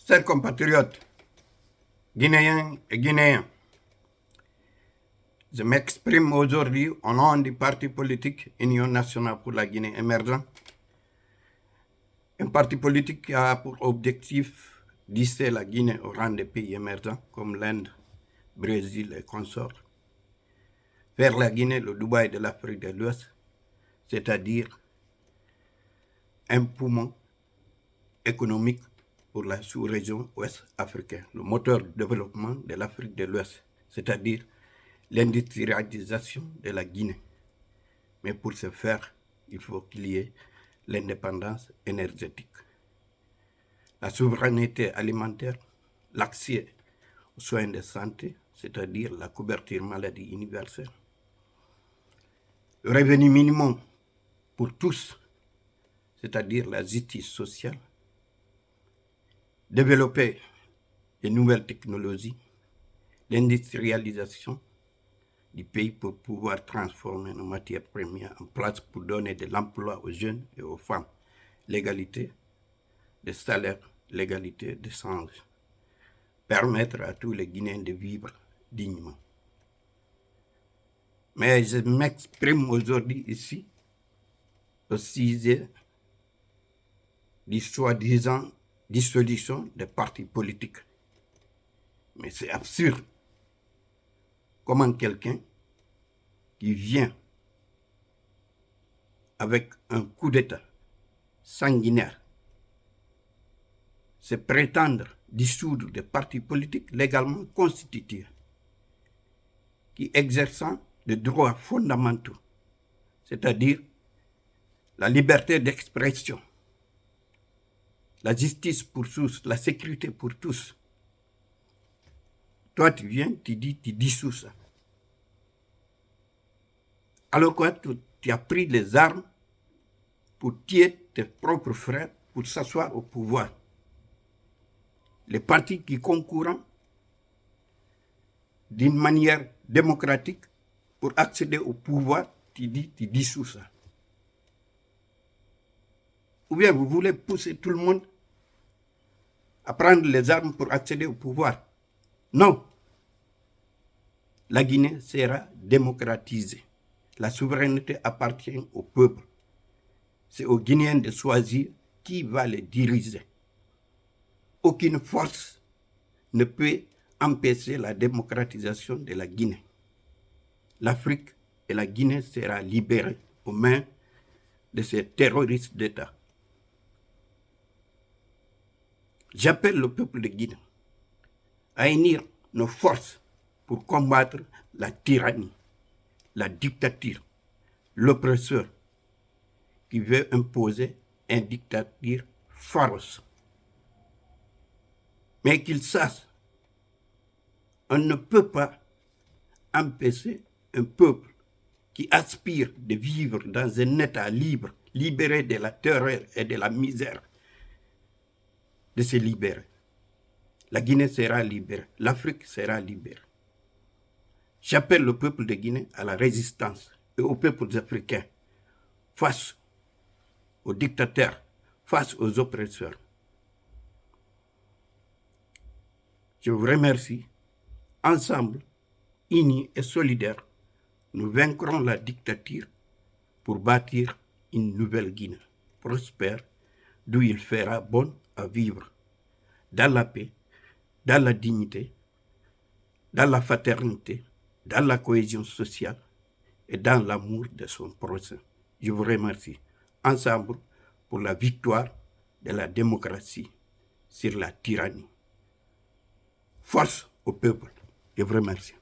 Chers compatriotes, Guinéens et Guinéens, je m'exprime aujourd'hui au nom du parti politique Union nationale pour la Guinée émergente, un parti politique qui a pour objectif d'hisser la Guinée au rang des pays émergents comme l'Inde, Brésil et consorts, faire la Guinée le Dubaï de l'Afrique de l'Ouest, c'est-à-dire un poumon économique pour la sous-région ouest africaine, le moteur de développement de l'Afrique de l'Ouest, c'est-à-dire l'industrialisation de la Guinée. Mais pour ce faire, il faut qu'il y ait l'indépendance énergétique, la souveraineté alimentaire, l'accès aux soins de santé, c'est-à-dire la couverture maladie universelle, le revenu minimum pour tous, c'est-à-dire la justice sociale, développer de nouvelles technologies, l'industrialisation du pays pour pouvoir transformer nos matières premières en place pour donner de l'emploi aux jeunes et aux femmes, l'égalité des salaires, l'égalité des chances, permettre à tous les Guinéens de vivre dignement. Mais je m'exprime aujourd'hui ici au sujet du soi-disant dissolution des partis politiques. Mais c'est absurde. Comment quelqu'un qui vient avec un coup d'État sanguinaire se prétendre dissoudre des partis politiques légalement constitués, qui exerçant des droits fondamentaux, c'est-à-dire la liberté d'expression, la justice pour tous, la sécurité pour tous. Toi, tu viens, tu dis, tu dissous ça. Alors quoi, tu as pris les armes pour tuer tes propres frères, pour s'asseoir au pouvoir. Les partis qui concourent d'une manière démocratique pour accéder au pouvoir, tu dis, tu dissous ça. Ou bien vous voulez pousser tout le monde à prendre les armes pour accéder au pouvoir. Non. La Guinée sera démocratisée. La souveraineté appartient au peuple. C'est aux Guinéens de choisir qui va les diriger. Aucune force ne peut empêcher la démocratisation de la Guinée. L'Afrique et la Guinée sera libérée aux mains de ces terroristes d'État. J'appelle le peuple de Guinée à unir nos forces pour combattre la tyrannie, la dictature, l'oppresseur qui veut imposer une dictature féroce. Mais qu'ils sachent, on ne peut pas empêcher un peuple qui aspire de vivre dans un état libre, libéré de la terreur et de la misère, de se libérer. La Guinée sera libérée, l'Afrique sera libérée. J'appelle le peuple de Guinée à la résistance et aux peuples africains face aux dictateurs, face aux oppresseurs. Je vous remercie. Ensemble, unis et solidaires, nous vaincrons la dictature pour bâtir une nouvelle Guinée prospère, d'où il fera bon à vivre, dans la paix, dans la dignité, dans la fraternité, dans la cohésion sociale et dans l'amour de son prochain. Je vous remercie. Ensemble pour la victoire de la démocratie sur la tyrannie. Force au peuple. Je vous remercie.